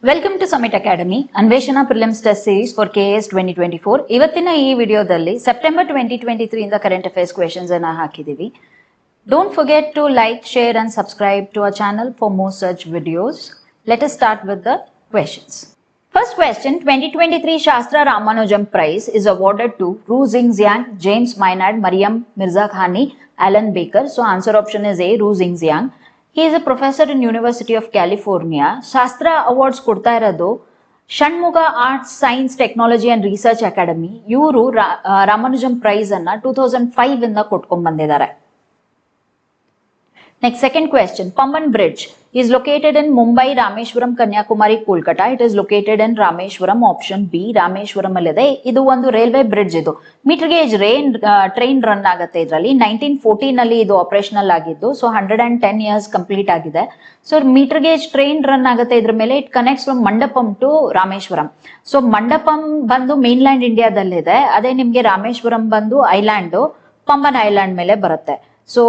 Welcome to summit academy Anveshana prelims test series for KS 2024. ಇವತ್ತಿನ ಈ ವಿಡಿಯೋದಲ್ಲಿ ಸೆಪ್ಟೆಂಬರ್ 2023 ಇಂದ ಕರೆಂಟ್ ಅಫೇರ್ಸ್ ಕ್ವೆಶ್ಚನ್ಸ್ ಅನ್ನ ಹಾಕಿದೀವಿ. Don't forget to like, share and subscribe to our channel for more such videos. Let us start with the questions. First question, 2023 Shastra Ramanujam Prize is awarded to Ru Xingjiang, James Maynard, Mariam Mirzakhani, Alan Baker. So answer option is A, Ru Xingjiang. He is a professor in University of California. Shastra Awards ಕೊಡ್ತಾ ಇರೋದು Shanmuga arts science technology and research academy. ಇವರು Ramanujam price ಅನ್ನ 2005 ಇಂದ ಕೊಟ್ಕೊಂಡ್ ಬಂದಿದ್ದಾರೆ. Next, second question. Pamban Bridge is located in Mumbai, Rameshwaram, Kanyakumari, Kolkata. It is located in Rameshwaram. Option B, Rameshwaram allide. Idu ಒಂದು railway bridge. ಇದು metre gauge train run ಆಗುತ್ತೆ. ಇದರಲ್ಲಿ 1914 ಅಲ್ಲಿ ಇದು ಆಪರೇಷನಲ್ ಆಗಿದ್ದು. ಸೊ 110 ಇಯರ್ಸ್ ಕಂಪ್ಲೀಟ್ ಆಗಿದೆ. So metre gauge train run ಆಗುತ್ತೆ ಇದ್ರ ಮೇಲೆ. It connects from Mandapam to Rameswaram. So Mandapam ಬಂದು ಮೇನ್ಲ್ಯಾಂಡ್ ಇಂಡಿಯಾದಲ್ಲಿದೆ. ಅದೇ ನಿಮ್ಗೆ ರಾಮೇಶ್ವರಂ ಬಂದು ಐಲ್ಯಾಂಡ್, ಪಂಬನ್ ಐಲ್ಯಾಂಡ್ ಮೇಲೆ ಬರುತ್ತೆ. So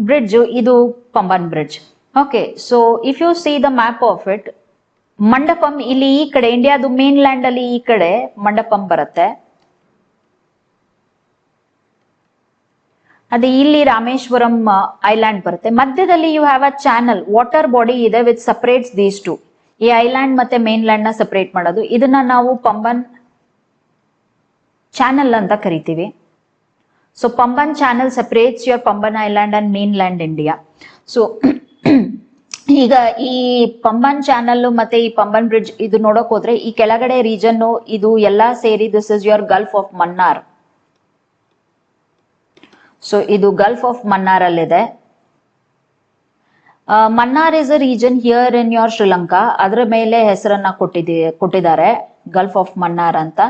bridge idu Pamban bridge. Okay, so if you see the map of it, Mandapam ಇಲ್ಲಿ ಈ ಕಡೆ ಇಂಡಿಯಾದು ಮೇನ್ಲ್ಯಾಂಡ್ ಅಲ್ಲಿ ಈ ಕಡೆ ಮಂಡಪಂ ಬರುತ್ತೆ. ಅದೇ ಇಲ್ಲಿ ರಾಮೇಶ್ವರಂ ಐಲ್ಯಾಂಡ್ ಬರುತ್ತೆ. ಮಧ್ಯದಲ್ಲಿ you have a channel, water body ಇದೆ ವಿಚ್ ಸಪರೇಟ್ಸ್ ದೀಸ್ ಟು. ಈ ಐಲ್ಯಾಂಡ್ ಮತ್ತೆ ಮೇನ್ಲ್ಯಾಂಡ್ ನ ಸಪರೇಟ್ ಮಾಡೋದು, ಇದನ್ನ ನಾವು ಪಂಬನ್ ಚಾನಲ್ ಅಂತ ಕರಿತೀವಿ. So Pamban channel separates your Pamban island and mainland India. So ಈಗ ಈ ಪಂಬನ್ ಚಾನಲ್ ಮತ್ತೆ ಈ ಪಂಬನ್ ಬ್ರಿಡ್ಜ್ ಇದು ನೋಡಕ್ ಹೋದ್ರೆ ಈ ಕೆಳಗಡೆ ರೀಜನ್ ಇದು ಎಲ್ಲಾ ಸೇರಿ this is your gulf of Mannar. So ಇದು ಗಲ್ಫ್ ಆಫ್ ಮನ್ನಾರ್ ಅಲ್ಲಿದೆ. Mannar is a region here in your Sri Lanka. ಅದರ ಮೇಲೆ ಹೆಸರನ್ನ ಕೊಟ್ಟಿದ್ದಾರೆ ಗಲ್ಫ್ ಆಫ್ ಮನ್ನಾರ್ ಅಂತ.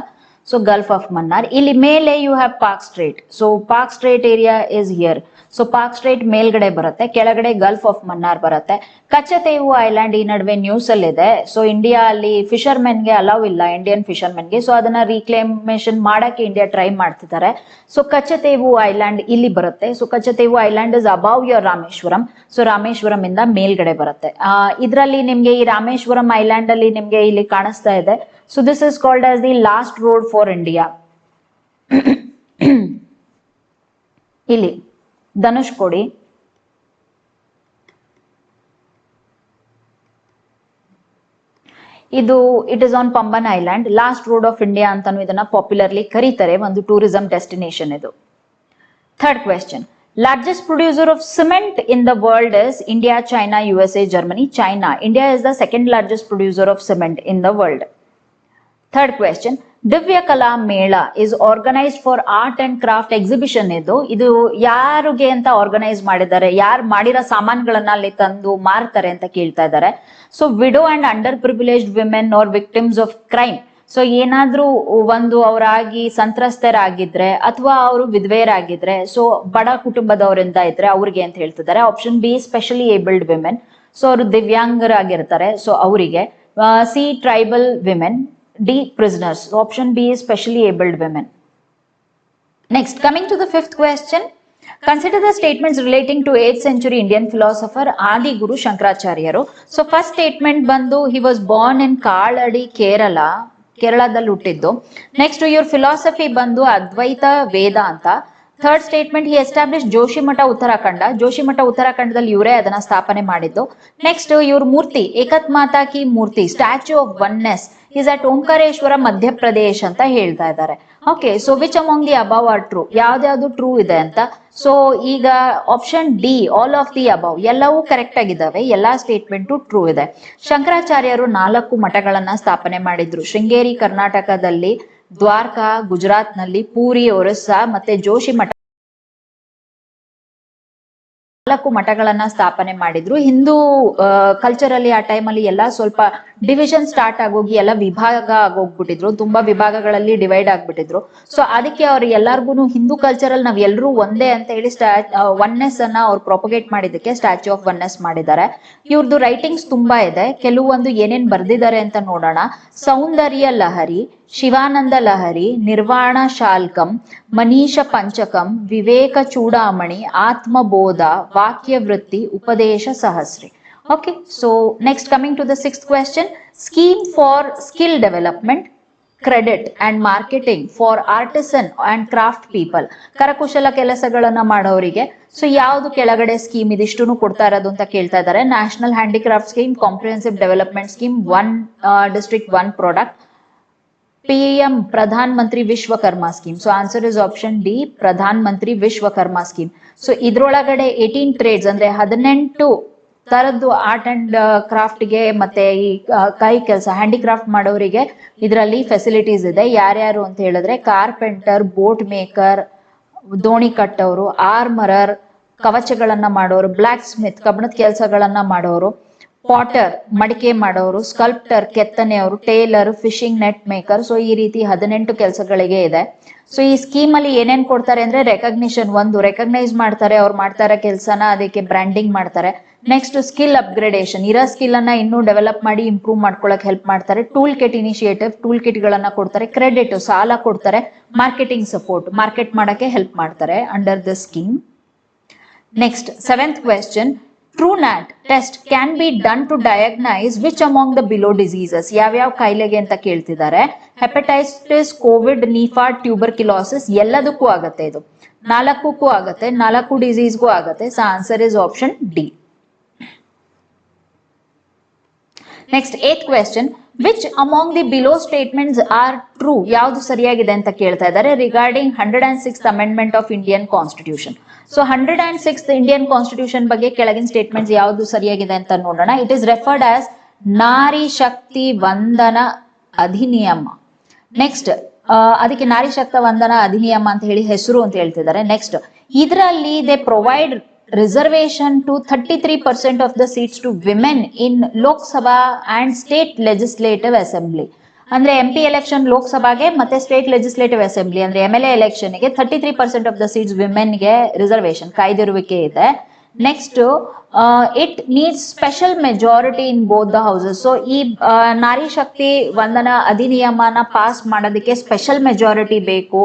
So Gulf of Mannar. ಇಲ್ಲಿ ಮೇಲೆ you have Park Strait. So Park Strait area is here. So Park Strait ಮೇಲ್ಗಡೆ ಬರುತ್ತೆ, ಕೆಳಗಡೆ ಗಲ್ಫ್ ಆಫ್ ಮನ್ನಾರ್ ಬರುತ್ತೆ. ಕಚ್ಚತೇವು ಐಲ್ಯಾಂಡ್ ಈ ನಡುವೆ ನ್ಯೂಸ್ ಅಲ್ಲಿ ಇದೆ. ಸೊ ಇಂಡಿಯಾ ಅಲ್ಲಿ ಫಿಶರ್ಮೆನ್ ಗೆ ಅಲೌ ಇಲ್ಲ, ಇಂಡಿಯನ್ ಫಿಶರ್ಮೆನ್ ಗೆ. ಸೊ ಅದನ್ನ ರೀಕ್ಲೇಮೇಷನ್ ಮಾಡಕ್ಕೆ ಇಂಡಿಯಾ ಟ್ರೈ ಮಾಡ್ತಿದ್ದಾರೆ. ಸೊ ಕಚ್ಚತೇವು ಐಲ್ಯಾಂಡ್ ಇಲ್ಲಿ ಬರುತ್ತೆ. So Katchatheevu island is above your Rameswaram. So Rameswaram ಇಂದ ಮೇಲ್ಗಡೆ ಬರುತ್ತೆ. ಇದರಲ್ಲಿ ನಿಮ್ಗೆ ಈ ರಾಮೇಶ್ವರಂ ಐಲ್ಯಾಂಡ್ ಅಲ್ಲಿ ನಿಮ್ಗೆ ಇಲ್ಲಿ ಕಾಣಿಸ್ತಾ ಇದೆ. So this is called as the last road for India. ಇಲ್ಲಿ ಧನುಷ್ ಕೊಡಿ. ಇದು it is on Pamban island. Last road of India ಅಂತಾನು ಇದನ್ನ ಪಾಪ್ಯುಲರ್ಲಿ ಕರೀತಾರೆ. ಒಂದು ಟೂರಿಸಂ ಡೆಸ್ಟಿನೇಷನ್ ಇದು. Third question. Largest producer of cement in the world is India, China, USA, Germany. China. India is the second largest producer of cement in the world. Third question. Divya Kala Mela is organized for art and craft exhibition. ಇದು ಯಾರಿಗೆ ಅಂತ organise ಮಾಡಿದ್ದಾರೆ, ಯಾರು ಮಾಡಿರೋ ಸಾಮಾನುಗಳನ್ನ ಅಲ್ಲಿ ತಂದು ಮಾರ್ತಾರೆ ಅಂತ ಕೇಳ್ತಾ ಇದ್ದಾರೆ. So widow and underprivileged women are victims of crime. So ಏನಾದ್ರೂ ಒಂದು ಅವರಾಗಿ ಸಂತ್ರಸ್ತರಾಗಿದ್ರೆ ಅಥವಾ ಅವರು ವಿಧವೆಯರಾಗಿದ್ರೆ, ಸೊ ಬಡ ಕುಟುಂಬದವರಿಂದ ಇದ್ರೆ ಅವ್ರಿಗೆ ಅಂತ ಹೇಳ್ತಿದ್ದಾರೆ. Option B specially abled women. So ಅವರು ದಿವ್ಯಾಂಗರಾಗಿರ್ತಾರೆ, ಸೊ ಅವರಿಗೆ. C tribal women. D prisoners. Option B is specially abled women. Next, coming to the fifth question. Consider the statements relating to 8th century Indian philosopher Adi Guru Shankaracharyaru. So first statement bandu he was born in Kaladi, Kerala. Keralaದಲ್ಲಿ ಹುಟ್ಟಿದ್ದು. Next, your philosophy bandu Advaita Vedanta. Third statement he establish Joshimath Uttarakhand. Joshimath ಉತ್ತರಾಖಂಡದಲ್ಲಿ ಇವರೇ ಅದನ್ನ ಸ್ಥಾಪನೆ ಮಾಡಿದ್ದು. Next ಇವ್ರ ಮೂರ್ತಿ Ekatmata ki Murti, statue of oneness is at Omkareshwar Madhya Pradesh ಅಂತ ಹೇಳ್ತಾ ಇದ್ದಾರೆ. Okay, so which among the above are true? ಯಾವ್ದ್ಯಾವ್ದು ಟ್ರೂ ಇದೆ ಅಂತ. ಸೊ ಈಗ option D all of the above ಎಲ್ಲವೂ ಕರೆಕ್ಟ್ ಆಗಿದ್ದಾವೆ, ಎಲ್ಲಾ ಸ್ಟೇಟ್ಮೆಂಟು ಟ್ರೂ ಇದೆ. ಶಂಕರಾಚಾರ್ಯರು 4 ಮಠಗಳನ್ನ ಸ್ಥಾಪನೆ ಮಾಡಿದ್ರು. ಶೃಂಗೇರಿ ಕರ್ನಾಟಕದಲ್ಲಿ, ದ್ವಾರಕಾ ಗುಜರಾತ್ ನಲ್ಲಿ, ಪೂರಿ ಒರಿಸ್ಸಾ ಮತ್ತೆ ಜೋಶಿ ಮಠ 4 ಮಠಗಳನ್ನ ಸ್ಥಾಪನೆ ಮಾಡಿದ್ರು. ಹಿಂದೂ ಕಲ್ಚರಲ್ಲಿ ಆ ಟೈಮಲ್ಲಿ ಎಲ್ಲ ಸ್ವಲ್ಪ ಡಿವಿಷನ್ ಸ್ಟಾರ್ಟ್ ಆಗೋಗಿ ಎಲ್ಲ ವಿಭಾಗ ಆಗೋಗ್ಬಿಟ್ಟಿದ್ರು, ತುಂಬಾ ವಿಭಾಗಗಳಲ್ಲಿ ಡಿವೈಡ್ ಆಗ್ಬಿಟ್ಟಿದ್ರು. ಸೊ ಅದಕ್ಕೆ ಅವ್ರು ಎಲ್ಲಾರ್ಗು ಹಿಂದೂ ಕಲ್ಚರಲ್ ನಾವ್ ಎಲ್ರೂ ಒಂದೇ ಅಂತ ಹೇಳಿ ಒನ್ನೆಸ್ ಅನ್ನ ಅವ್ರು ಪ್ರೊಪಗೇಟ್ ಮಾಡಿದಕ್ಕೆ ಸ್ಟ್ಯಾಚ್ಯೂ ಆಫ್ ಒನ್ನೆಸ್ ಮಾಡಿದ್ದಾರೆ. ಇವ್ರದ್ದು ರೈಟಿಂಗ್ಸ್ ತುಂಬಾ ಇದೆ. ಕೆಲವೊಂದು ಏನೇನ್ ಬರ್ದಿದ್ದಾರೆ ಅಂತ ನೋಡೋಣ. ಸೌಂದರ್ಯ ಲಹರಿ, ಶಿವಾನಂದ ಲಹರಿ, ನಿರ್ವಾಣ ಶಾಲ್ಕಂ, ಮನೀಷ ಪಂಚಕಂ, ವಿವೇಕ ಚೂಡಾಮಣಿ, ಆತ್ಮಬೋಧ, ವಾಕ್ಯವೃತ್ತಿ, ಉಪದೇಶ ಸಹಸ್ರಿ. Okay, so next coming to the sixth question, scheme for skill development, credit and marketing for artisan and craft people. ಕರಕುಶಲ ಕೆಲಸಗಳನ್ನ ಮಾಡೋರಿಗೆ ಸೊ ಯಾವ್ದು ಕೆಳಗಡೆ ಸ್ಕೀಮ್ ಇದಿಷ್ಟುನು ಕೊಡ್ತಾ ಇರೋದು ಅಂತ ಕೇಳ್ತಾ ಇದ್ದಾರೆ. National handicraft scheme, comprehensive development scheme, one district one product, PM Pradhan Mantri Vishwakarma scheme. So answer is option D, Pradhan Mantri Vishwakarma scheme. So ಇದ್ರೊಳಗಡೆ 18 ಟ್ರೇಡ್ಸ್ ಅಂದ್ರೆ 18 ತರದ್ದು ಆರ್ಟ್ ಅಂಡ್ ಕ್ರಾಫ್ಟ್ಗೆ ಮತ್ತೆ ಈ ಕೈ ಕೆಲಸ ಹ್ಯಾಂಡಿಕ್ರಾಫ್ಟ್ ಮಾಡೋರಿಗೆ ಇದರಲ್ಲಿ ಫೆಸಿಲಿಟೀಸ್ ಇದೆ. ಯಾರ್ಯಾರು ಅಂತ ಹೇಳಿದ್ರೆ ಕಾರ್ಪೆಂಟರ್, ಬೋಟ್ ಮೇಕರ್, ದೋಣಿ ಕಟ್ಟೋರು, ಆರ್ಮರರ್, ಕವಚಗಳನ್ನ ಮಾಡೋರು, ಬ್ಲಾಕ್ ಸ್ಮಿತ್ ಕಬ್ಬಣದ ಕೆಲಸಗಳನ್ನ ಮಾಡೋರು, ಪಾಟರ್ ಮಡಿಕೆ ಮಾಡೋರು, ಸ್ಕಲ್ಪ್ಟರ್ ಕೆತ್ತನೆಯವರು, tailor, fishing net maker. So ಈ ರೀತಿ 18 ಕೆಲಸಗಳಿಗೆ ಇದೆ. ಸೊ ಈ ಸ್ಕೀಮ್ ಅಲ್ಲಿ ಏನೇನ್ ಕೊಡ್ತಾರೆ ಅಂದ್ರೆ ರೆಕಗ್ನಿಷನ್, ಒಂದು ರೆಕಗ್ನೈಸ್ ಮಾಡ್ತಾರೆ ಅವ್ರು ಮಾಡ್ತಾ ಇರೋ ಕೆಲಸನ, ಅದಕ್ಕೆ ಬ್ರ್ಯಾಂಡಿಂಗ್ ಮಾಡ್ತಾರೆ. ನೆಕ್ಸ್ಟ್ ಸ್ಕಿಲ್ ಅಪ್ಗ್ರೇಡೇಷನ್, ಇರೋ ಸ್ಕಿಲ್ ಅನ್ನ ಇನ್ನೂ ಡೆವಲಪ್ ಮಾಡಿ ಇಂಪ್ರೂವ್ ಮಾಡ್ಕೊಳಕ್ ಹೆಲ್ಪ್ ಮಾಡ್ತಾರೆ. Tool kit initiative, tool kit ಗಳನ್ನ ಕೊಡ್ತಾರೆ. ಕ್ರೆಡಿಟ್ ಸಾಲ ಕೊಡ್ತಾರೆ. ಮಾರ್ಕೆಟಿಂಗ್ ಸಪೋರ್ಟ್, ಮಾರ್ಕೆಟ್ ಮಾಡಕ್ಕೆ ಹೆಲ್ಪ್ ಮಾಡ್ತಾರೆ under the scheme. Next seventh question, TrueNAT test can be done to diagnose which among the below diseases. ಯಾವ್ಯಾವ ಕಾಯಿಲೆಗೆ ಅಂತ ಕೇಳ್ತಿದ್ದಾರೆ. ಹೆಪಟೈಟಿಸ್, ಕೋವಿಡ್, ನಿಫಾ, ಟ್ಯೂಬರ್ಕ್ಯುಲೋಸಿಸ್ ಎಲ್ಲದಕ್ಕೂ ಆಗತ್ತೆ. ಇದು 4ಕ್ಕೂ ಆಗತ್ತೆ, 4 ಡಿಸೀಸ್ಗೂ ಆಗತ್ತೆ. So answer is option D. Next eighth question, which among the below statements are true. ಯಾವ್ದು ಸರಿಯಾಗಿದೆ ಅಂತ ಕೇಳ್ತಾ ಇದ್ದಾರೆ regarding 106th amendment of Indian constitution. So 106th Indian constitution ಬಗ್ಗೆ ಕೆಳಗಿನ ಸ್ಟೇಟ್ಮೆಂಟ್ಸ್ ಯಾವ್ದು ಸರಿಯಾಗಿದೆ ಅಂತ ನೋಡೋಣ. ಇಟ್ ಇಸ್ ರೆಫರ್ಡ್ ಆಸ್ ನಾರಿ ಶಕ್ತಿ ವಂದನ ಅಧಿನಿಯಮ. ನೆಕ್ಸ್ಟ್ ಅದಕ್ಕೆ ನಾರಿ ಶಕ್ತಿ ವಂದನ ಅಧಿನಿಯಮ ಅಂತ ಹೇಳಿ ಹೆಸರು ಅಂತ ಹೇಳ್ತಿದ್ದಾರೆ. ನೆಕ್ಸ್ಟ್ ಇದರಲ್ಲಿ they provide reservation to 33% of the seats to women in Lok Sabha and State Legislative Assembly. ಅಂದ್ರೆ MP ಎಲೆಕ್ಷನ್ ಲೋಕಸಭಾಗೆ ಮತ್ತೆ ಸ್ಟೇಟ್ ಲೆಜಿಸ್ಲೇಟಿವ್ ಅಸೆಂಬ್ಲಿ ಅಂದ್ರೆ MLA ಎಲೆಕ್ಷನ್ ಗೆ 33% ಆಫ್ ದ ಸೀಟ್ಸ್ ವಿಮೆನ್ ಗೆ ರಿಸರ್ವೇಶನ್ ಕಾಯ್ದಿರುವಿಕೆ ಇದೆ. Next it needs special majority in both the houses. So ಈ ನಾರಿ ಶಕ್ತಿ ವಂದನ ಅಧಿನಿಯಮನ ಪಾಸ್ ಮಾಡೋದಕ್ಕೆ ಸ್ಪೆಷಲ್ ಮೆಜಾರಿಟಿ ಬೇಕು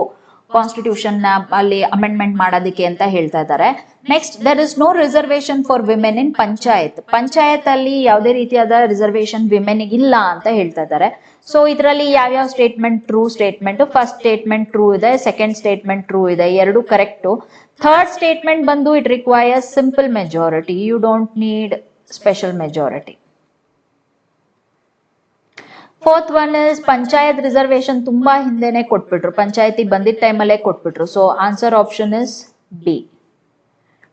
ಕಾನ್ಸ್ಟಿಟ್ಯೂಷನ್ ಅಲ್ಲಿ ಅಮೆಂಡ್ಮೆಂಟ್ ಮಾಡೋದಕ್ಕೆ ಅಂತ ಹೇಳ್ತಾ ಇದ್ದಾರೆ. Next there is no reservation for women in panchayat. Panchayat ಅಲ್ಲಿ ಯಾವುದೇ ರೀತಿಯಾದ ರಿಸರ್ವೇಶನ್ ವಿಮೆನ್ ಇಲ್ಲ ಅಂತ ಹೇಳ್ತಾ ಇದ್ದಾರೆ. ಸೊ ಇದರಲ್ಲಿ ಯಾವ್ಯಾವ statement true statement, first statement true ಇದೆ, ಸೆಕೆಂಡ್ ಸ್ಟೇಟ್ಮೆಂಟ್ ಟ್ರೂ ಇದೆ, ಎರಡು ಕರೆಕ್ಟ್. ಥರ್ಡ್ ಸ್ಟೇಟ್ಮೆಂಟ್ ಬಂದು it requires simple majority, you don't need special majority. Fourth one is panchayat reservation ತುಂಬಾ ಹಿಂದೆನೆ ಕೊಟ್ಬಿಟ್ರು, ಪಂಚಾಯತಿ ಬಂದಿದ್ದ ಟೈಮಲ್ಲೇ ಕೊಟ್ಬಿಟ್ರು. So answer option is B.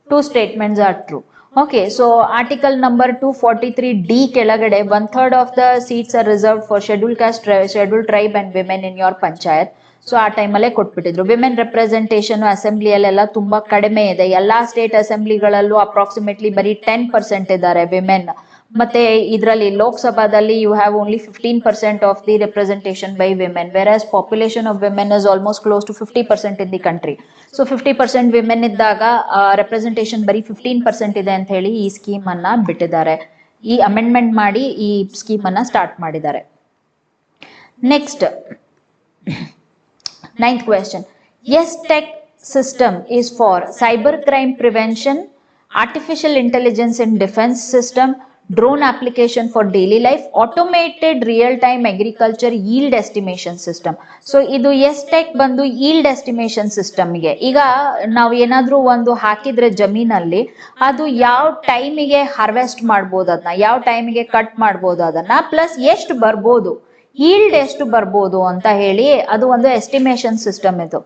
2 statements are true. Okay, so article number 243D ಕೆಳಗಡೆ 1/3 of the seats are reserved for schedule caste, schedule tribe and women in your panchayat. So ಆ ಟೈಮಲ್ಲೇ ಕೊಟ್ಬಿಟ್ಟಿದ್ರು. ವಿಮೆನ್ ರೆಪ್ರೆಸೆಂಟೇಷನ್ ಅಸೆಂಬ್ಲಿಯಲ್ಲೆಲ್ಲ ತುಂಬಾ ಕಡಿಮೆ ಇದೆ. ಎಲ್ಲಾ ಸ್ಟೇಟ್ ಅಸೆಂಬ್ಲಿಗಳಲ್ಲೂ ಅಪ್ರಾಕ್ಸಿಮೇಟ್ಲಿ ಬರೀ 10% ಇದ್ದಾರೆ women. ಮತ್ತೆ ಇದರಲ್ಲಿ ಲೋಕಸಭಾದಲ್ಲಿ you have only 15% of the representation by women, whereas population of women is almost close to 50% in the country. So 50% women ಇದ್ದಾಗ ರೆಪ್ರೆಸೆಂಟೇಷನ್ ಬರೀ 15% ಇದೆ ಅಂತ ಹೇಳಿ ಈ ಸ್ಕೀಮ್ ಅನ್ನ ಬಿಟ್ಟಿದ್ದಾರೆ. ಈ ಅಮೆಂಡ್ಮೆಂಟ್ ಮಾಡಿ ಈ ಸ್ಕೀಮ್ ಅನ್ನ ಸ್ಟಾರ್ಟ್ ಮಾಡಿದ್ದಾರೆ. Next 9th question, yes tech system is for cyber crime prevention, artificial intelligence in defense system, drone application for daily life, automated real time agriculture yield estimation system. So ಇದು S tech ಬಂದು yield estimation system ಗೆ. ಈಗ ನಾವು ಏನಾದ್ರೂ ಒಂದು ಹಾಕಿದ್ರೆ ಜಮೀನಲ್ಲಿ ಅದು ಯಾವ ಟೈಮಿಗೆ ಹಾರ್ವೆಸ್ಟ್ ಮಾಡ್ಬೋದು, ಅದನ್ನ ಯಾವ ಟೈಮಿಗೆ ಕಟ್ ಮಾಡ್ಬೋದು, ಅದನ್ನ ಪ್ಲಸ್ ಎಷ್ಟು ಬರ್ಬೋದು, yield ಎಷ್ಟು ಬರ್ಬೋದು ಅಂತ ಹೇಳಿ ಅದು ಒಂದು ಎಸ್ಟಿಮೇಷನ್ ಸಿಸ್ಟಮ್ ಇದು.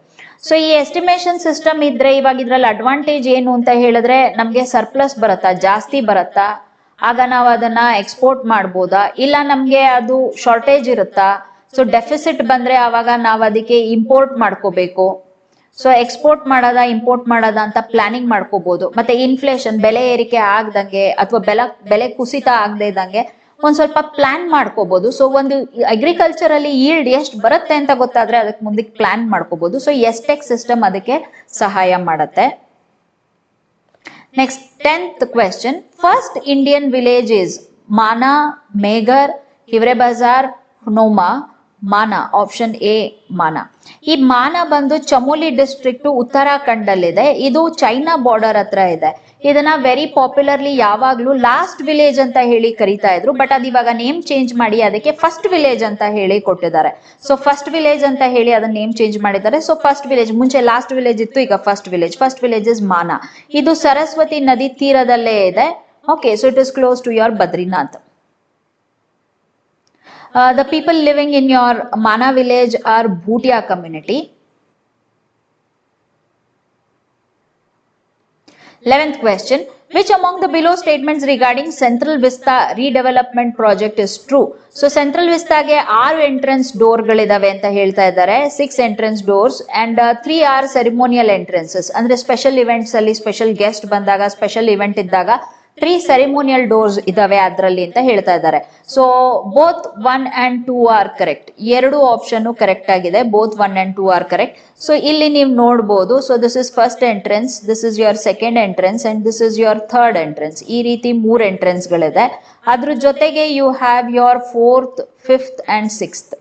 ಸೊ ಈ ಎಸ್ಟಿಮೇಷನ್ ಸಿಸ್ಟಮ್ ಇದ್ರೆ ಇವಾಗ ಇದ್ರಲ್ಲಿ ಅಡ್ವಾಂಟೇಜ್ ಏನು ಅಂತ ಹೇಳಿದ್ರೆ ನಮ್ಗೆ ಸರ್ಪ್ಲಸ್ ಬರುತ್ತಾ, ಜಾಸ್ತಿ ಬರುತ್ತಾ, ಆಗ ನಾವು ಅದನ್ನ ಎಕ್ಸ್ಪೋರ್ಟ್ ಮಾಡ್ಬೋದಾ, ಇಲ್ಲ ನಮ್ಗೆ ಅದು ಶಾರ್ಟೇಜ್ ಇರುತ್ತಾ. ಸೊ ಡೆಫಿಸಿಟ್ ಬಂದ್ರೆ ಅವಾಗ ನಾವು ಅದಕ್ಕೆ ಇಂಪೋರ್ಟ್ ಮಾಡ್ಕೋಬೇಕು. ಸೊ ಎಕ್ಸ್ಪೋರ್ಟ್ ಮಾಡೋದ ಇಂಪೋರ್ಟ್ ಮಾಡೋದ ಅಂತ ಪ್ಲಾನಿಂಗ್ ಮಾಡ್ಕೋಬಹುದು. ಮತ್ತೆ ಇನ್ಫ್ಲೇಷನ್ ಬೆಲೆ ಏರಿಕೆ ಆಗದಂಗೆ ಅಥವಾ ಬೆಲೆ ಕುಸಿತ ಆಗದೆ ಇದ್ದಂಗೆ ಒಂದ್ ಸ್ವಲ್ಪ ಪ್ಲಾನ್ ಮಾಡ್ಕೋಬಹುದು. ಸೊ ಒಂದು ಅಗ್ರಿಕಲ್ಚರ್ ಅಲ್ಲಿ yield ಎಷ್ಟು ಬರುತ್ತೆ ಅಂತ ಗೊತ್ತಾದ್ರೆ ಅದಕ್ಕೆ ಮುಂದಕ್ಕೆ ಪ್ಲಾನ್ ಮಾಡ್ಕೋಬಹುದು. ಸೊ ಎಸ್ ಟೆಕ್ ಸಿಸ್ಟಮ್ ಅದಕ್ಕೆ ಸಹಾಯ ಮಾಡುತ್ತೆ. Next 10th question, first Indian village is Mana, Meghar, Hiware Bazar, Hunoma, Mana. Option A Mana. ಈ ಮಾನಾ ಬಂದು ಚಮೋಲಿ ಡಿಸ್ಟ್ರಿಕ್ಟ್ ಉತ್ತರಾಖಂಡ್ ಅಲ್ಲಿ ಇದೆ. ಇದು ಚೈನಾ ಬಾರ್ಡರ್ ಹತ್ರ ಇದೆ. ಇದನ್ನ ವೆರಿ ಪಾಪ್ಯುಲರ್ಲಿ ಯಾವಾಗ್ಲೂ ಲಾಸ್ಟ್ ವಿಲೇಜ್ ಅಂತ ಹೇಳಿ ಕರೀತಾ ಇದ್ರು, ಬಟ್ ಅದು ಇವಾಗ ನೇಮ್ ಚೇಂಜ್ ಮಾಡಿ ಅದಕ್ಕೆ ಫಸ್ಟ್ ವಿಲೇಜ್ ಅಂತ ಹೇಳಿ ಕೊಟ್ಟಿದ್ದಾರೆ. ಸೊ ಫಸ್ಟ್ ವಿಲೇಜ್ ಅಂತ ಹೇಳಿ ಅದನ್ನ ನೇಮ್ ಚೇಂಜ್ ಮಾಡಿದ್ದಾರೆ. ಸೊ ಫಸ್ಟ್ ವಿಲೇಜ್, ಮುಂಚೆ ಲಾಸ್ಟ್ ವಿಲೇಜ್ ಇತ್ತು, ಈಗ ಫಸ್ಟ್ ವಿಲೇಜ್ ಇಸ್ ಮಾನಾ. ಇದು ಸರಸ್ವತಿ ನದಿ ತೀರದಲ್ಲೇ ಇದೆ. Okay, so it is close to your Badrinath. The people living in your Mana village are Bhutia community. 11th question. Which among the below statements regarding Central Vista redevelopment project is true? So Central Vista ಗೆ 6 entrance door ಗಳಿದಾವೆ ಅಂತ ಹೇಳ್ತಾ ಇದ್ದಾರೆ. 6 entrance doors and 3 are ceremonial entrances. ಅಂದ್ರೆ special events ಅಲ್ಲಿ, special guest ಬಂದಾಗ, special event ಇದ್ದಾಗ 3 ceremonial doors ಇದಾವೆ ಅದರಲ್ಲಿ ಅಂತ ಹೇಳ್ತಾ ಇದ್ದಾರೆ. So both 1 and 2 are correct. ಎರಡು ಆಪ್ಷನ್ ಕರೆಕ್ಟ್ ಆಗಿದೆ. Both 1 and 2 are correct. So ಇಲ್ಲಿ ನೀವು ನೋಡಬಹುದು. So this is first entrance, this is your second entrance and this is your third entrance. ಈ ರೀತಿ 3 ಎಂಟ್ರೆನ್ಸ್ ಗಳಿದೆ. ಅದ್ರ ಜೊತೆಗೆ you have your 4th, 5th and 6th.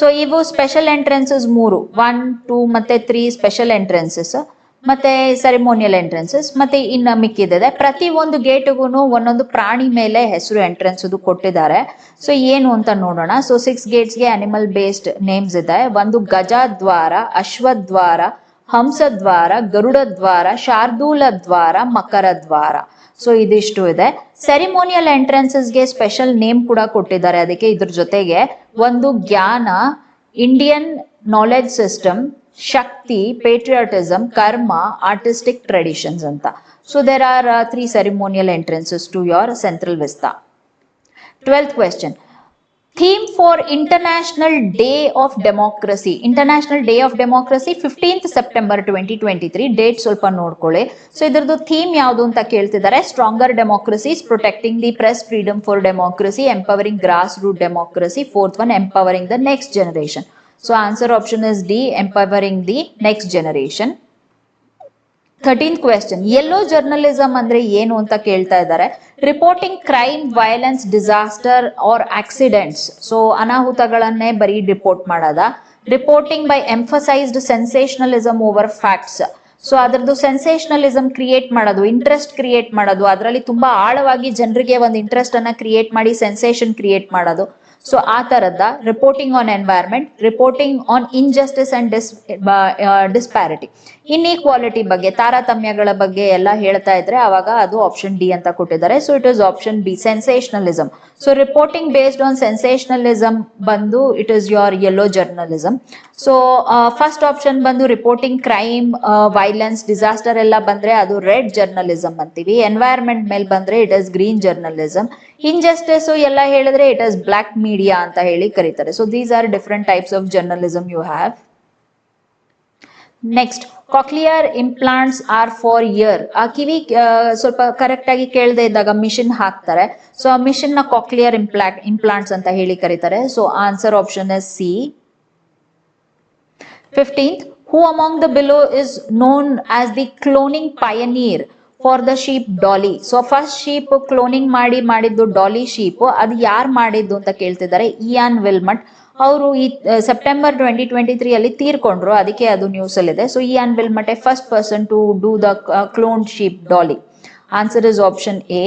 So ಇವು ಸ್ಪೆಷಲ್ ಎಂಟ್ರೆನ್ಸಸ್ 3, 1, 2 ಮತ್ತೆ 3 ಸ್ಪೆಷಲ್ ಎಂಟ್ರೆನ್ಸಸ್, ಮತ್ತೆ ಸೆರೆಮೋನಿಯಲ್ ಎಂಟ್ರೆನ್ಸಸ್, ಮತ್ತೆ ಇನ್ನ ಮಿಕ್ಕಿದೆ. ಪ್ರತಿ ಒಂದು ಗೇಟ್ಗೂ ಒಂದೊಂದು ಪ್ರಾಣಿ ಮೇಲೆ ಹೆಸರು ಎಂಟ್ರೆನ್ಸ್ ಕೊಟ್ಟಿದ್ದಾರೆ. ಸೊ ಏನು ಅಂತ ನೋಡೋಣ. ಸೊ 6 ಗೇಟ್ಸ್ಗೆ ಅನಿಮಲ್ ಬೇಸ್ಡ್ ನೇಮ್ಸ್ ಇದೆ. ಒಂದು ಗಜದ್ವಾರ, ಅಶ್ವದ್ವಾರ, ಹಂಸದ್ವಾರ, ಗರುಡ ದ್ವಾರ, ಶಾರ್ದೂಲ ದ್ವಾರ, ಮಕರ ದ್ವಾರ. ಸೊ ಇದಿಷ್ಟು ಇದೆ. ಸೆರಿಮೋನಿಯಲ್ ಎಂಟ್ರೆನ್ಸಸ್ಗೆ ಸ್ಪೆಷಲ್ ನೇಮ್ ಕೂಡ ಕೊಟ್ಟಿದ್ದಾರೆ. ಅದಕ್ಕೆ ಇದ್ರ ಜೊತೆಗೆ ಒಂದು ಜ್ಞಾನ, ಇಂಡಿಯನ್ ನಾಲೆಡ್ಜ್ ಸಿಸ್ಟಮ್, ಶಕ್ತಿ, ಪೇಟ್ರಿಯಾಟಿಸಮ್, ಕರ್ಮ, ಆರ್ಟಿಸ್ಟಿಕ್ ಟ್ರೆಡಿಷನ್ಸ್ ಅಂತ. So there are 3 ceremonial entrances to your Central Vista. 12th question. Theme for International Day of Democracy. International Day of Democracy 15th September 2023. Date ಸ್ವಲ್ಪ ನೋಡ್ಕೊಳ್ಳಿ. ಸೊ ಇದ್ರದ್ದು theme ಯಾವುದು ಅಂತ ಕೇಳ್ತಿದ್ದಾರೆ. Stronger democracies, protecting the press, freedom for democracy, empowering grass root democracy. 4th one, empowering the next generation. So answer option is D, empowering the next generation. 13th question. Yellow journalism ಅಂದ್ರೆ ಏನು ಅಂತ ಕೇಳ್ತಾ ಇದ್ದಾರೆ. Reporting crime, violence, disaster or accidents. So ಅನಾಹುತಗಳನ್ನೇ ಬರೀ report ಮಾಡೋದ. Reporting by emphasised sensationalism over facts. So ಅದರದ್ದು sensationalism create ಮಾಡೋದು, ಇಂಟ್ರೆಸ್ಟ್ ಕ್ರಿಯೇಟ್ ಮಾಡೋದು, ಅದರಲ್ಲಿ ತುಂಬಾ ಆಳವಾಗಿ ಜನರಿಗೆ ಒಂದು ಇಂಟ್ರೆಸ್ಟ್ ಅನ್ನ ಕ್ರಿಯೇಟ್ ಮಾಡಿ ಸೆನ್ಸೇಷನ್ ಕ್ರಿಯೇಟ್ ಮಾಡೋದು. ಸೊ ಆ ತರದ reporting on environment, reporting on injustice and disparity, inequality ಬಗ್ಗೆ, ತಾರತಮ್ಯಗಳ ಬಗ್ಗೆ ಎಲ್ಲ ಹೇಳ್ತಾ ಇದ್ರೆ ಅವಾಗ ಅದು ಆಪ್ಷನ್ ಡಿ ಅಂತ ಕೊಟ್ಟಿದ್ದಾರೆ. So it is option B, sensationalism. So reporting based on sensationalism ಬಂದು it is your yellow journalism. So first option ಬಂದು ರಿಪೋರ್ಟಿಂಗ್ ಕ್ರೈಮ್, ವೈಲೆನ್ಸ್, ಡಿಸಾಸ್ಟರ್ ಎಲ್ಲ ಬಂದ್ರೆ ಅದು ರೆಡ್ ಜರ್ನಲಿಸಮ್ ಅಂತೀವಿ. ಎನ್ವೈರ್ಮೆಂಟ್ ಮೇಲೆ ಬಂದ್ರೆ it is green journalism. Injustice ಎಲ್ಲ ಹೇಳಿದ್ರೆ ಇಟ್ ಇಸ್ ಬ್ಲಾಕ್ ಮೀಡಿಯಾ ಅಂತ ಹೇಳಿ ಕರೀತಾರೆ. So these are different types of journalism you have. Next, cochlear implants are for ear. ಆ ಕಿವಿ ಸ್ವಲ್ಪ ಕರೆಕ್ಟ್ ಆಗಿ ಕೇಳದೆ ಇದ್ದಾಗ ಮಿಷಿನ್ ಹಾಕ್ತಾರೆ. ಸೊ ಆ ಮಿಷಿನ್ ನ ಕಾಕ್ಲಿಯರ್ ಇಂಪ್ಲಾಂಟ್ಸ್ ಅಂತ ಹೇಳಿ ಕರೀತಾರೆ. So answer option is C. 15th, who among the below is known as the cloning pioneer for the sheep Dolly? So first sheep cloning ಮಾಡಿದ್ದು ಡಾಲಿ ಶೀಪ್. ಅದು ಯಾರು ಮಾಡಿದ್ದು ಅಂತ ಕೇಳ್ತಿದ್ದಾರೆ. Ian Wilmut. ಅವರು ಈ ಸೆಪ್ಟೆಂಬರ್ 2023 ಅಲ್ಲಿ ತೀರ್ಕೊಂಡ್ರು, ಅದಕ್ಕೆ ಅದು ನ್ಯೂಸ್ ಅಲ್ಲಿ ಇದೆ. So Ian Wilmut first person to do the clone sheep Dolly. Answer is option A.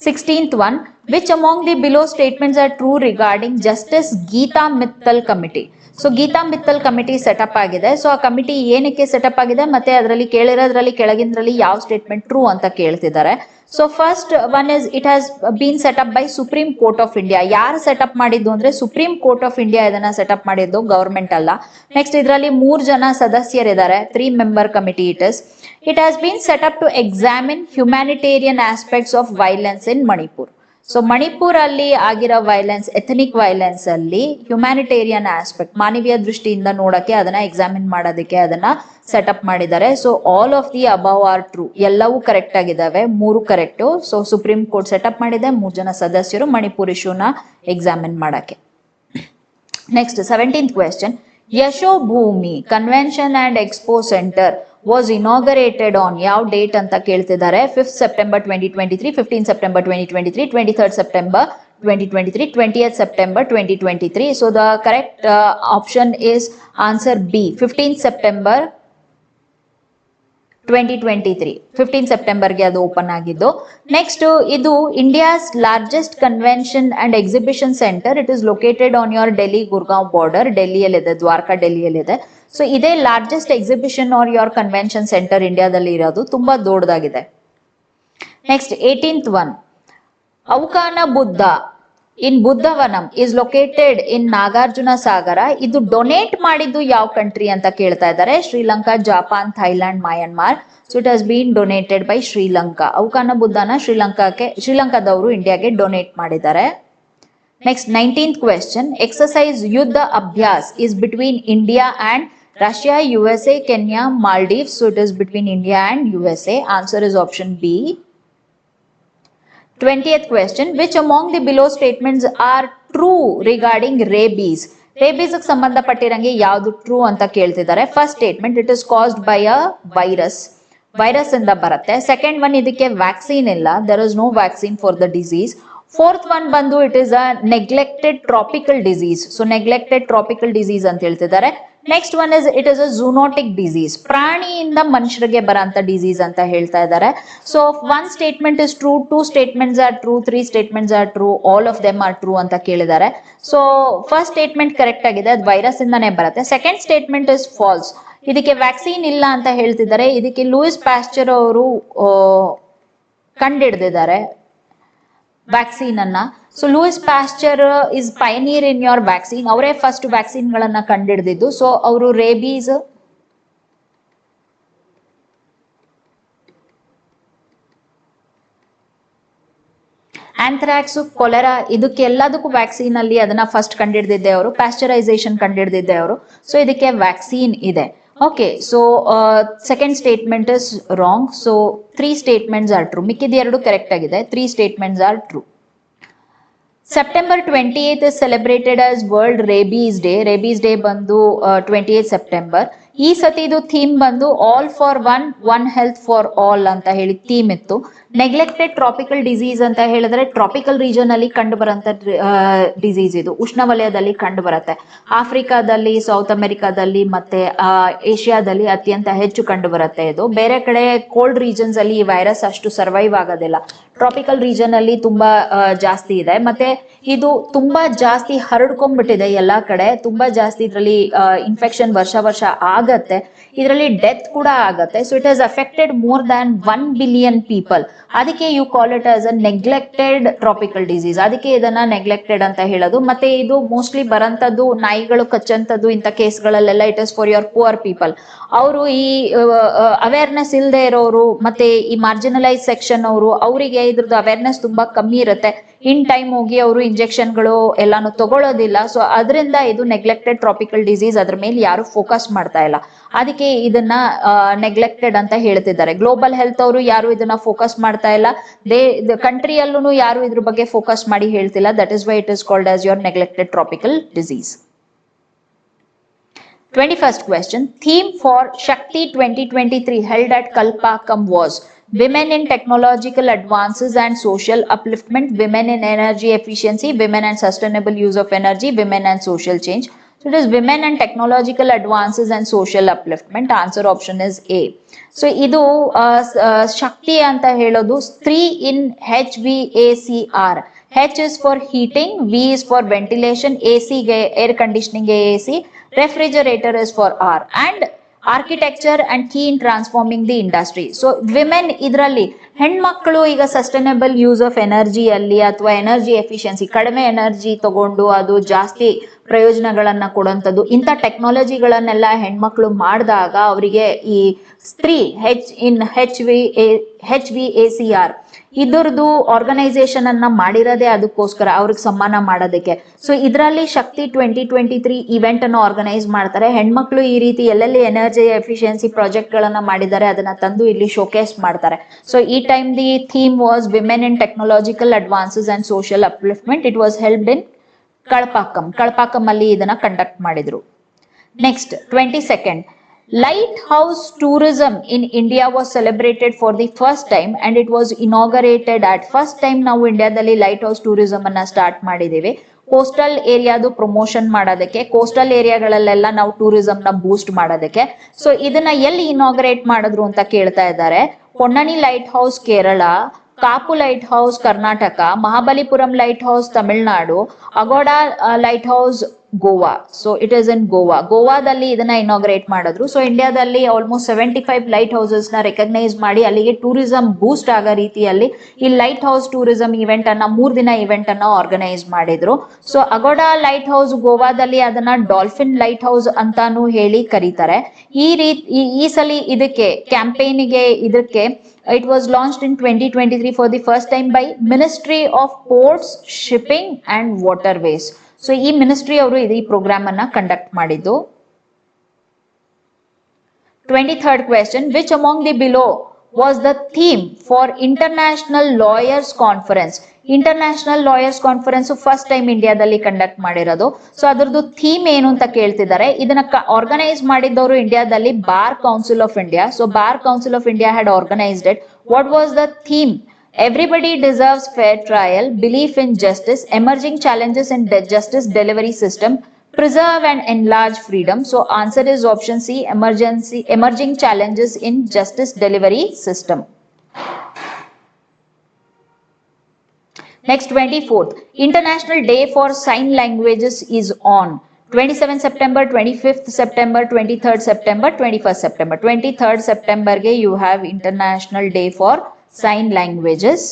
16th one, which among the below statements are true regarding Justice Geeta Mittal Committee? So Geeta Mittal committee set up ಆಗಿದೆ. So ಆ committee ಏನಕ್ಕೆ set up ಆಗಿದೆ ಮತ್ತೆ ಅದರಲ್ಲಿ ಕೇಳಿರೋದ್ರಲ್ಲಿ ಕೆಳಗಿಂದ್ರಲ್ಲಿ ಯಾವ statement true ಅಂತ ಕೇಳ್ತಿದ್ದಾರೆ. So first one is it has been set up by supreme court of India. ಯಾರು ಸೆಟಪ್ ಮಾಡಿದ್ದು ಅಂದ್ರೆ ಸುಪ್ರೀಂ ಕೋರ್ಟ್ ಆಫ್ ಇಂಡಿಯಾ ಇದನ್ನ ಸೆಟಪ್ ಮಾಡಿದ್ದು, ಗವರ್ಮೆಂಟ್ ಅಲ್ಲ. ನೆಕ್ಸ್ಟ್ ಇದರಲ್ಲಿ 3 ಜನ ಸದಸ್ಯರಿದ್ದಾರೆ. 3 member committee it is. It has been set up to examine humanitarian aspects of violence in Manipur. So Manipur ಅಲ್ಲಿ ಆಗಿರೋ ವೈಲೆನ್ಸ್, ಎಥನಿಕ್ ವೈಲೆನ್ಸ್ ಅಲ್ಲಿ ಹ್ಯುಮ್ಯಾನಿಟೇರಿಯನ್ ಆಸ್ಪೆಕ್ಟ್, ಮಾನವೀಯ ದೃಷ್ಟಿಯಿಂದ ನೋಡಕ್ಕೆ, ಅದನ್ನ ಎಕ್ಸಾಮಿನ್ ಮಾಡೋದಕ್ಕೆ ಅದನ್ನ ಸೆಟಪ್ ಮಾಡಿದ್ದಾರೆ. So all of the above are true. ಎಲ್ಲವೂ ಕರೆಕ್ಟ್ ಆಗಿದಾವೆ, 3 correct. So supreme court setup ಮಾಡಿದೆ, 3 ಜನ ಸದಸ್ಯರು ಮಣಿಪುರ್ ಇಶ್ಯೂನ ಎಕ್ಸಾಮಿನ್ ಮಾಡಕ್ಕೆ. Next 17th question. Yashobhoomi convention and expo centre was inaugurated on ಯಾವ ಡೇಟ್ ಅಂತ ಕೇಳ್ತಿದ್ದಾರೆ. 5th September 2023, 15th September 2023, 23rd September 2023, 20th September 2023. So the correct option is answer B, 15th September 2023 15 ಸೆಪ್ಟೆಂಬರ್ಗೆ ಅದು open ಆಗಿದ್ದು. ನೆಕ್ಸ್ಟ್ ಇದು India's largest convention and exhibition centre. It is located on your Delhi Gurgaon border. ಡೆಲ್ಲಿಯಲ್ಲಿದೆ, ದ್ವಾರಕಾ ಡೆಲ್ಲಿಯಲ್ಲಿದೆ. So ಇದೇ largest exhibition or your convention centre ಇಂಡಿಯಾದಲ್ಲಿ ಇರೋದು, ತುಂಬಾ ದೊಡ್ಡದಾಗಿದೆ. Next 18th one, Avukana Buddha in Buddhavanam is located in Nagarjuna Sagar. ಇದು ಡೊನೇಟ್ ಮಾಡಿದ್ದು ಯಾವ ಕಂಟ್ರಿ ಅಂತ ಕೇಳ್ತಾ ಇದ್ದಾರೆ. Sri Lanka, Japan, Thailand, Myanmar. So it has been donated by Sri Lanka. Avukana ಬುದ್ಧನ ಶ್ರೀಲಂಕಾದವರು ಇಂಡಿಯಾಗೆ ಡೊನೇಟ್ ಮಾಡಿದ್ದಾರೆ. Next 19th question, exercise Yudh Abhyas is between India and Russia, USA, Kenya, Maldives. So it is between India and USA. Answer is option B. 20th question, which among the below statements are true regarding rabies? Rabies ಗೆ ಸಂಬಂಧಪಟ್ಟಿರಂಗೆ ಯಾವುದು true ಅಂತ ಕೇಳ್ತಿದ್ದಾರೆ. First statement, it is caused by a virus ಇಂದ ಬರುತ್ತೆ. Second one, ಇದಕ್ಕೆ vaccine ಇಲ್ಲ, there is no vaccine for the disease. Fourth one ಬಂದು it is a neglected tropical disease. So neglected tropical disease ಅಂತ ಹೇಳ್ತಿದ್ದಾರೆ. Next one is it is a zoonotic disease, ಪ್ರಾಣಿಯಿಂದ ಮನುಷ್ಯರಿಗೆ ಬರೋಂಥ ಡಿಸೀಸ್ ಅಂತ ಹೇಳ್ತಾ ಇದ್ದಾರೆ. So one statement is true, two statements are true, three statements are true, all of them are true ಅಂತ ಕೇಳಿದ್ದಾರೆ. ಸೊ ಫಸ್ಟ್ ಸ್ಟೇಟ್ಮೆಂಟ್ ಕರೆಕ್ಟ್ ಆಗಿದೆ, ಅದು ವೈರಸ್ ಇಂದಾನೆ ಬರುತ್ತೆ. ಸೆಕೆಂಡ್ ಸ್ಟೇಟ್ಮೆಂಟ್ ಇಸ್ ಫಾಲ್ಸ್, ಇದಕ್ಕೆ ವ್ಯಾಕ್ಸಿನ್ ಇಲ್ಲ ಅಂತ ಹೇಳ್ತಿದ್ದಾರೆ. ಇದಕ್ಕೆ ಲೂಯಿಸ್ ಪ್ಯಾಸ್ಚರ್ ಅವರು ಕಂಡಿಡ್ದಿದ್ದಾರೆ ವ್ಯಾಕ್ಸಿನ್ ಅನ್ನ. So Louis pastor is Pioneer in your vaccine. ಅವರೇ ಫಸ್ಟ್ ವ್ಯಾಕ್ಸಿನ್ ಗಳನ್ನ ಕಂಡಿಡ್ದಿದ್ದು. ಸೊ ಅವರು ರೇಬೀಸ್, ಆಂಥ್ರಾಕ್ಸ್, ಕೊಲೆರಾ, ಇದಕ್ಕೆಲ್ಲದಕ್ಕೂ ವ್ಯಾಕ್ಸಿನ್ ಅಲ್ಲಿ ಅದನ್ನ ಫಸ್ಟ್ ಕಂಡಿಡ್ದಿದ್ದೆ ಅವರು. ಪ್ಯಾಸ್ಚರೈಸೇಷನ್ ಕಂಡಿಡ್ದಿದ್ದೆ ಅವರು. ಸೊ ಇದಕ್ಕೆ ವ್ಯಾಕ್ಸಿನ್ ಇದೆ. Okay, so second statement is wrong. So 3 statements are true. ಮಿಕ್ಕಿದ ಎರಡು ಕರೆಕ್ಟ್ ಆಗಿದೆ. 3 statements are true. September 28th is celebrated as World Rabies Day. Rabies Day ಬಂದು 28 ಸೆಪ್ಟೆಂಬರ್. ಈ ಸತಿದು ಥೀಮ್ ಬಂದು all for one health for all ಅಂತ ಹೇಳಿ theme ಇತ್ತು. Neglected tropical disease ಅಂತ ಹೇಳಿದ್ರೆ ಟ್ರಾಪಿಕಲ್ ರೀಜನ್ ಅಲ್ಲಿ ಕಂಡು ಬರಂತ ಡಿಸೀಸ್ ಇದು, ಉಷ್ಣವಲಯದಲ್ಲಿ ಕಂಡು ಬರುತ್ತೆ. ಆಫ್ರಿಕಾದಲ್ಲಿ, ಸೌತ್ ಅಮೆರಿಕಾದಲ್ಲಿ ಮತ್ತೆ ಏಷ್ಯಾದಲ್ಲಿ ಅತ್ಯಂತ ಹೆಚ್ಚು ಕಂಡು ಬರುತ್ತೆ ಇದು. ಬೇರೆ ಕಡೆ ಕೋಲ್ಡ್ ರೀಜನ್ಸ್ ಅಲ್ಲಿ ಈ ವೈರಸ್ ಅಷ್ಟು ಸರ್ವೈವ್ ಆಗೋದಿಲ್ಲ. ಟ್ರಾಪಿಕಲ್ ರೀಜನ್ ಅಲ್ಲಿ ತುಂಬಾ ಜಾಸ್ತಿ ಇದೆ. ಮತ್ತೆ ಇದು ತುಂಬಾ ಜಾಸ್ತಿ ಹರಡ್ಕೊಂಡ್ಬಿಟ್ಟಿದೆ ಎಲ್ಲಾ ಕಡೆ. ತುಂಬಾ ಜಾಸ್ತಿ ಇದರಲ್ಲಿ ಇನ್ಫೆಕ್ಷನ್ ವರ್ಷ ಆಗತ್ತೆ. ಇದರಲ್ಲಿ ಡೆತ್ ಕೂಡ ಆಗತ್ತೆ. So it has affected more than 1 billion people. ಅದಕ್ಕೆ you call it as a neglected tropical disease. ಅದಕ್ಕೆ ಇದನ್ನ ನೆಗ್ಲೆಕ್ಟೆಡ್ ಅಂತ ಹೇಳೋದು. ಮತ್ತೆ ಇದು ಮೋಸ್ಟ್ಲಿ ಬರಂತದ್ದು ನಾಯಿಗಳು ಕಚ್ಚಂತದ್ದು ಇಂಥ ಕೇಸ್ಗಳಲ್ಲೆಲ್ಲ it is for your poor people. ಅವರು ಈ ಅವೇರ್ನೆಸ್ ಇಲ್ಲದೆ ಇರೋರು ಮತ್ತೆ ಈ ಮಾರ್ಜಿನಲೈಸ್ ಸೆಕ್ಷನ್ ಅವರು, ಅವರಿಗೆ ಇದ್ರದ್ದು ಅವೇರ್ನೆಸ್ ತುಂಬಾ ಕಮ್ಮಿ ಇರುತ್ತೆ. ಇನ್ ಟೈಮ್ ಹೋಗಿ ಅವರು ಇಂಜೆಕ್ಷನ್ಗಳು ಎಲ್ಲಾನು ತಗೊಳ್ಳೋದಿಲ್ಲ. ಸೊ ಅದರಿಂದ ಇದು ನೆಗ್ಲೆಕ್ಟೆಡ್ ಟ್ರಾಪಿಕಲ್ ಡಿಸೀಸ್, ಅದ್ರ ಮೇಲೆ ಯಾರು ಫೋಕಸ್ ಮಾಡ್ತಾ ಇಲ್ಲ. ಅದಕ್ಕೆ ಇದನ್ನ ನೆಗ್ಲೆಕ್ಟೆಡ್ ಅಂತ ಹೇಳ್ತಿದ್ದಾರೆ. ಗ್ಲೋಬಲ್ ಹೆಲ್ತ್ ಅವರು ಯಾರು ಇದನ್ನ ಫೋಕಸ್ ಮಾಡ್ತಾ ಇಲ್ಲ. ಕಂಟ್ರಿಯಲ್ಲೂ ಯಾರು ಇದ್ರ ಬಗ್ಗೆ ಫೋಕಸ್ ಮಾಡಿ ಹೇಳ್ತಿಲ್ಲ. That is why it is called as your neglected tropical disease. 21st question, theme for Shakti 2023 held at Kalpakkam was women in technological advances and social upliftment, women in energy efficiency, women and sustainable use of energy, women and social change. So it is women and technological advances and social upliftment. Answer option is A. So idu Shakti anta helodu ಸ್ತ್ರೀ in HVACR. H is for heating, V is for ventilation, AC ge air conditioning ge AC, refrigerator is for R, and architecture and key in transforming the industry. So women ಇದರಲ್ಲಿ ಹೆಣ್ಮಕ್ಳು ಈಗ sustainable use of ಎನರ್ಜಿಯಲ್ಲಿ ಅಥವಾ energy efficiency, ಕಡಿಮೆ energy ತಗೊಂಡು ಅದು ಜಾಸ್ತಿ ಪ್ರಯೋಜನಗಳನ್ನ ಕೊಡುವಂಥದ್ದು, ಇಂಥ ಟೆಕ್ನಾಲಜಿಗಳನ್ನೆಲ್ಲ ಹೆಣ್ಮಕ್ಳು ಮಾಡಿದಾಗ ಅವರಿಗೆ ಈ ಸ್ತ್ರೀ HVACR ಇದರದು ಆರ್ಗನೈಸೇಷನ್ ಅನ್ನ ಮಾಡಿರೋದೇ ಅದಕ್ಕೋಸ್ಕರ, ಅವ್ರಿಗೆ ಸಮ್ಮಾನ ಮಾಡೋದಕ್ಕೆ. ಸೊ ಇದರಲ್ಲಿ ಶಕ್ತಿ 2023 ಇವೆಂಟ್ ಅನ್ನು ಆರ್ಗನೈಸ್ ಮಾಡ್ತಾರೆ. ಹೆಣ್ಮಕ್ಳು ಈ ರೀತಿ ಎಲ್ಲೆಲ್ಲಿ ಎನರ್ಜಿ ಎಫಿಷಿಯನ್ಸಿ ಪ್ರಾಜೆಕ್ಟ್ ಗಳನ್ನ ಮಾಡಿದ್ದಾರೆ ಅದನ್ನ ತಂದು ಇಲ್ಲಿ ಶೋಕೇಸ್ ಮಾಡ್ತಾರೆ. ಸೊ ಈ time the theme was women in technological advances and social upliftment. It was held in Kalpakkam ಅಲ್ಲಿ ಇದನ್ನ ಕಂಡಕ್ಟ್ ಮಾಡಿದ್ರು. Next 22nd, Lighthouse tourism in India was celebrated for the first time and it was inaugurated at first time ನಾವು ಇಂಡಿಯಾದಲ್ಲಿ light house tourism ಅನ್ನ start ಮಾಡಿದೀವಿ. Coastal ಏರಿಯಾದು promotion ಮಾಡೋದಕ್ಕೆ, coastal ಏರಿಯಾಗಳಲ್ಲೆಲ್ಲ ನಾವು tourism ನ ಬೂಸ್ಟ್ ಮಾಡೋದಕ್ಕೆ. ಸೊ ಇದನ್ನ ಎಲ್ಲಿ ಇನಾಗ್ರೇಟ್ ಮಾಡಿದ್ರು ಅಂತ ಕೇಳ್ತಾ ಇದ್ದಾರೆ. Ponnani lighthouse Kerala, Kapu lighthouse Karnataka, Mahabalipuram lighthouse Tamil Nadu, Aguada lighthouse Goa. So it is in Goa. ಗೋವಾದಲ್ಲಿ ಇದನ್ನ ಇನಾಗ್ರೇಟ್ ಮಾಡಿದ್ರು. ಸೊ ಇಂಡಿಯಾದಲ್ಲಿ ಆಲ್ಮೋಸ್ಟ್ 75 ಲೈಟ್ ಹೌಸಸ್ ನ ರೆಕಗ್ನೈಸ್ ಮಾಡಿ ಅಲ್ಲಿಗೆ ಟೂರಿಸಂ ಬೂಸ್ಟ್ ಆಗೋ ರೀತಿಯಲ್ಲಿ ಈ ಲೈಟ್ ಹೌಸ್ ಟೂರಿಸಂ ಇವೆಂಟ್ ಅನ್ನ 3 ದಿನ ಇವೆಂಟ್ ಅನ್ನ ಆರ್ಗನೈಸ್ ಮಾಡಿದ್ರು. ಸೊ ಅಗೋಡಾ ಲೈಟ್ ಹೌಸ್ ಗೋವಾದಲ್ಲಿ ಅದನ್ನ ಡಾಲ್ಫಿನ್ ಲೈಟ್ ಹೌಸ್ ಅಂತಾನು ಹೇಳಿ ಕರೀತಾರೆ. ಈ ಸಲ ಇದಕ್ಕೆ ಕ್ಯಾಂಪೇನ್ಗೆ ಇದಕ್ಕೆ it was launched in 2023 for the first time by Ministry of Ports, Shipping and Waterways. So ಈ ಮಿನಿಸ್ಟ್ರಿ ಅವರು ಈ ಪ್ರೋಗ್ರಾಮ್ ಅನ್ನ ಕಂಡಕ್ಟ್ ಮಾಡಿದ್ದು. 23rd question, which among the below was the theme for International Lawyers Conference? International lawyers conference first time ಇಂಡಿಯಾದಲ್ಲಿ conduct ಮಾಡಿರೋದು. So ಅದ್ರದ್ದು theme ಏನು ಅಂತ ಕೇಳ್ತಿದ್ದಾರೆ. ಇದನ್ನ ಆರ್ಗನೈಸ್ ಮಾಡಿದ್ದವರು ಇಂಡಿಯಾದಲ್ಲಿ bar council of India. So bar council of India had organised it. What was the theme? Everybody deserves fair trial, belief in justice, emerging challenges in justice delivery system, preserve and enlarge freedom. So answer is option C, emerging challenges in justice delivery system. Next, 24th, International Day for Sign Languages is on 27 September, 25th September, 23rd September, 21st September. 23rd September ge you have International Day for Sign Languages.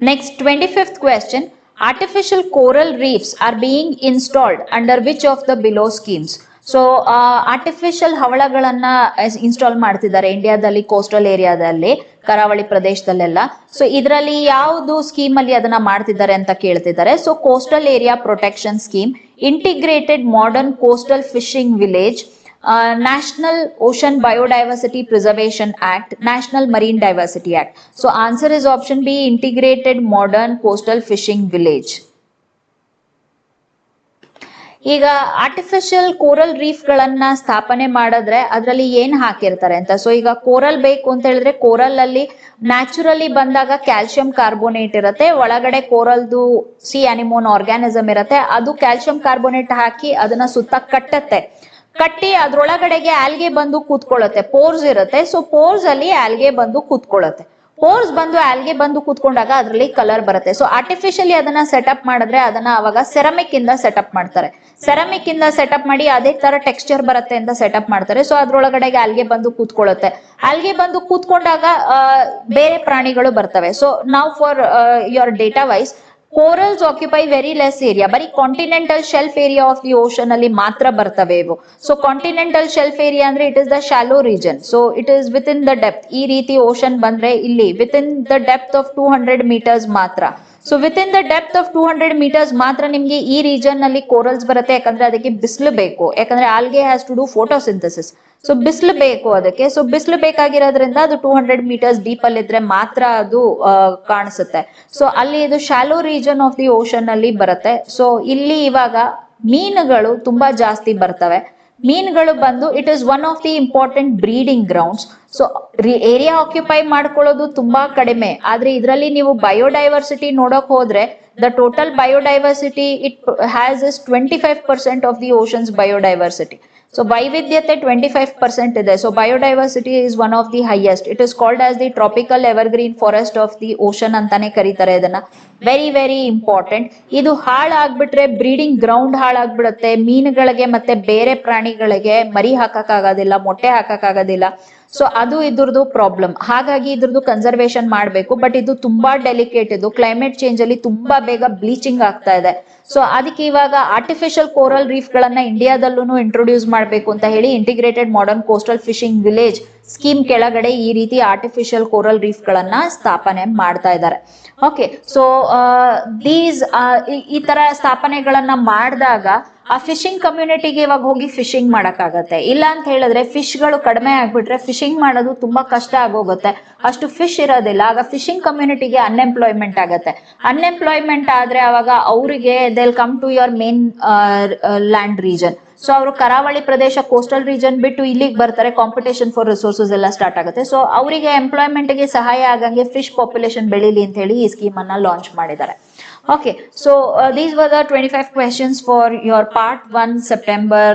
Next, 25th question, artificial coral reefs are being installed under which of the below schemes? So artificial ಹವಳಗಳನ್ನ install ಮಾಡ್ತಿದ್ದಾರೆ ಇಂಡಿಯಾದಲ್ಲಿ, coastal ಏರಿಯಾದಲ್ಲಿ, ಕರಾವಳಿ ಪ್ರದೇಶದಲ್ಲೆಲ್ಲ. So ಇದರಲ್ಲಿ ಯಾವುದು scheme ಅಲ್ಲಿ ಅದನ್ನ ಮಾಡ್ತಿದ್ದಾರೆ ಅಂತ ಕೇಳ್ತಿದ್ದಾರೆ. So coastal area protection scheme, integrated modern coastal fishing village, National Ocean Biodiversity Preservation Act, National Marine Diversity Act. So answer is option B, Integrated Modern Coastal Fishing Village. ಈಗ artificial coral reef ಗಳನ್ನ ಸ್ಥಾಪನೆ ಮಾಡಿದ್ರೆ ಅದರಲ್ಲಿ ಏನ್ ಹಾಕಿರ್ತಾರೆ ಅಂತ. ಸೊ ಈಗ ಕೋರಲ್ ಬೇಕು ಅಂತ ಹೇಳಿದ್ರೆ ಕೋರಲ್ ಅಲ್ಲಿ ನ್ಯಾಚುರಲಿ ಬಂದಾಗ ಕ್ಯಾಲ್ಸಿಯಂ ಕಾರ್ಬೋನೇಟ್ ಇರುತ್ತೆ, ಒಳಗಡೆ ಕೋರಲ್ದು ಸಿ ಅನಿಮೋನ್ ಆರ್ಗ್ಯಾನಿಸಮ್ ಇರುತ್ತೆ, ಅದು ಕ್ಯಾಲ್ಸಿಯಂ ಕಾರ್ಬೋನೇಟ್ ಹಾಕಿ ಅದನ್ನ ಸುತ್ತ ಕಟ್ಟಿ ಅದ್ರೊಳಗಡೆಗೆ ಆಲ್ಗೆ ಬಂದು ಕೂತ್ಕೊಳ್ಳುತ್ತೆ. ಪೋರ್ಸ್ ಇರುತ್ತೆ. ಸೊ ಪೋರ್ಸ್ ಅಲ್ಲಿ ಆಲ್ಗೆ ಬಂದು ಕೂತ್ಕೊಳ್ಳುತ್ತೆ. ಪೋರ್ಸ್ ಬಂದು ಆಲ್ಗೆ ಬಂದು ಕೂತ್ಕೊಂಡಾಗ ಅದರಲ್ಲಿ ಕಲರ್ ಬರುತ್ತೆ. ಸೊ ಆರ್ಟಿಫಿಷಿಯಲಿ ಅದನ್ನ ಸೆಟಪ್ ಮಾಡಿದ್ರೆ ಅದನ್ನ ಅವಾಗ ಸೆರಮಿಕ್ ಇಂದ ಸೆಟಪ್ ಮಾಡ್ತಾರೆ. ಸೆರಮಿಕ್ ಇಂದ ಸೆಟಪ್ ಮಾಡಿ ಅದೇ ತರ ಟೆಕ್ಸ್ಚರ್ ಬರುತ್ತೆ ಅಂತ ಸೆಟಪ್ ಮಾಡ್ತಾರೆ. ಸೊ ಅದ್ರೊಳಗಡೆಗೆ ಆಲ್ಗೆ ಬಂದು ಕೂತ್ಕೊಳ್ಳುತ್ತೆ. ಆಲ್ಗೆ ಬಂದು ಕೂತ್ಕೊಂಡಾಗ ಬೇರೆ ಪ್ರಾಣಿಗಳು ಬರ್ತವೆ. ಸೊ ನಾವು for your data wise, corals occupy very less area. ಬರೀ continental shelf area of the ocean ಅಲ್ಲಿ ಮಾತ್ರ ಬರ್ತವೆ ಇವು. ಸೊ ಕಾಂಟಿನೆಂಟಲ್ ಶೆಲ್ಫ್ ಏರಿಯಾ ಅಂದ್ರೆ it is the shallow region. So it is within the depth. ಈ ರೀತಿ ocean ಬಂದ್ರೆ ಇಲ್ಲಿ within the depth of 200 meters ಮಾತ್ರ. So within the depth of 200 meters ಮಾತ್ರ ನಿಮ್ಗೆ ಈ ರೀಜನ್ ನಲ್ಲಿ ಕೋರಲ್ಸ್ ಬರುತ್ತೆ. ಯಾಕಂದ್ರೆ ಅದಕ್ಕೆ ಬಿಸಿಲು ಬೇಕು. ಯಾಕಂದ್ರೆ algae has to do photosynthesis. So ಬಿಸಿಲು ಬೇಕು ಅದಕ್ಕೆ. ಸೊ ಬಿಸಿಲು ಬೇಕಾಗಿರೋದ್ರಿಂದ ಅದು 200 meters ಡೀಪ್ ಅಲ್ಲಿ ಇದ್ರೆ ಮಾತ್ರ ಅದು ಕಾಣಿಸುತ್ತೆ. ಸೊ ಅಲ್ಲಿ ಇದು shallow region of the ocean ಅಲ್ಲಿ ಬರುತ್ತೆ. ಸೊ ಇಲ್ಲಿ ಇವಾಗ ಮೀನುಗಳು ತುಂಬಾ ಜಾಸ್ತಿ ಬರ್ತವೆ. ಮೀನುಗಳು ಬಂದು it is one of the important breeding grounds. So area occupy ಮಾಡ್ಕೊಳ್ಳೋದು ತುಂಬಾ ಕಡಿಮೆ. ಆದ್ರೆ ಇದರಲ್ಲಿ ನೀವು ಬಯೋಡೈವರ್ಸಿಟಿ ನೋಡಕ್ ಹೋದ್ರೆ the total biodiversity it has is 25% of the ocean's biodiversity. So ವೈವಿಧ್ಯತೆ 25% ಇದೆ. So biodiversity is one of the highest. It is called as the tropical evergreen forest of the ocean ಅಂತಾನೆ ಕರೀತಾರೆ ಇದನ್ನ. Very very important. ಇದು ಹಾಳಾಗ್ಬಿಟ್ರೆ breeding ground ಹಾಳಾಗ್ಬಿಡುತ್ತೆ. ಮೀನುಗಳಿಗೆ ಮತ್ತೆ ಬೇರೆ ಪ್ರಾಣಿಗಳಿಗೆ ಮರಿ ಹಾಕಕ್ಕಾಗೋದಿಲ್ಲ, ಮೊಟ್ಟೆ ಹಾಕಕ್ಕಾಗೋದಿಲ್ಲ. ಸೊ ಅದು ಇದ್ರದ್ದು ಪ್ರಾಬ್ಲಮ್. ಹಾಗಾಗಿ ಇದ್ರದ್ದು ಕನ್ಸರ್ವೇಶನ್ ಮಾಡಬೇಕು. ಬಟ್ ಇದು ತುಂಬಾ ಡೆಲಿಕೇಟ್. ಇದು ಕ್ಲೈಮೇಟ್ ಚೇಂಜ್ ಅಲ್ಲಿ ತುಂಬಾ ಬೇಗ ಬ್ಲೀಚಿಂಗ್ ಆಗ್ತಾ ಇದೆ. ಸೊ ಅದಕ್ಕೆ ಇವಾಗ ಆರ್ಟಿಫಿಷಿಯಲ್ ಕೋರಲ್ ರೀಫ್ ಗಳನ್ನ ಇಂಡಿಯಾದಲ್ಲೂ ಇಂಟ್ರೊಡ್ಯೂಸ್ ಮಾಡಬೇಕು ಅಂತ ಹೇಳಿ integrated modern coastal fishing village scheme ಕೆಳಗಡೆ ಈ ರೀತಿ ಆರ್ಟಿಫಿಷಿಯಲ್ ಕೋರಲ್ ರೀಫ್ ಗಳನ್ನ ಸ್ಥಾಪನೆ ಮಾಡ್ತಾ ಇದ್ದಾರೆ. ಓಕೆ, ಸೊ ಈ ತರ ಸ್ಥಾಪನೆಗಳನ್ನ ಮಾಡಿದಾಗ ಆ ಫಿಶಿಂಗ್ ಕಮ್ಯುನಿಟಿಗೆ ಇವಾಗ ಹೋಗಿ ಫಿಶಿಂಗ್ ಮಾಡಕ್ಕಾಗತ್ತೆ. ಇಲ್ಲ ಅಂತ ಹೇಳಿದ್ರೆ ಫಿಶ್ ಗಳು ಕಡಿಮೆ ಆಗ್ಬಿಟ್ರೆ ಫಿಶಿಂಗ್ ಮಾಡೋದು ತುಂಬಾ ಕಷ್ಟ ಆಗೋಗುತ್ತೆ. ಅಷ್ಟು ಫಿಶ್ ಇರೋದಿಲ್ಲ. ಆಗ ಫಿಶಿಂಗ್ ಕಮ್ಯುನಿಟಿಗೆ ಅನ್ಎಂಪ್ಲಾಯ್ಮೆಂಟ್ ಆಗತ್ತೆ. ಅನ್ಎಂಪ್ಲಾಯ್ಮೆಂಟ್ ಆದ್ರೆ ಅವಾಗ ಅವರಿಗೆ they will come to your mainland region. So ಅವರು ಕರಾವಳಿ ಪ್ರದೇಶ ಕೋಸ್ಟಲ್ ರೀಜನ್ ಬಿಟ್ಟು ಇಲ್ಲಿಗೆ ಬರ್ತಾರೆ, ಕಾಂಪಿಟೇಷನ್ ಫಾರ್ ರಿಸೋರ್ಸಸ್ ಎಲ್ಲ ಸ್ಟಾರ್ಟ್ ಆಗುತ್ತೆ. ಸೊ ಅವರಿಗೆ ಎಂಪ್ಲಾಯ್ಮೆಂಟ್ ಗೆ ಸಹಾಯ ಆಗಂಗೆ ಫಿಶ್ ಪಾಪ್ಯುಲೇಷನ್ ಬೆಳೀಲಿ ಅಂತ ಹೇಳಿ ಈ ಸ್ಕೀಮ್ ಅನ್ನ ಲಾಂಚ್ ಮಾಡಿದ್ದಾರೆ. Okay, so these were the 25 questions for your part 1 September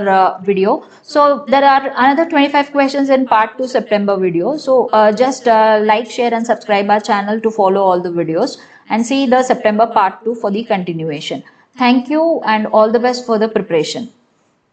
video. So there are another 25 questions in part 2 September video. So just like, share and subscribe our channel to follow all the videos and see the September part 2 for the continuation. Thank you and all the best for the preparation.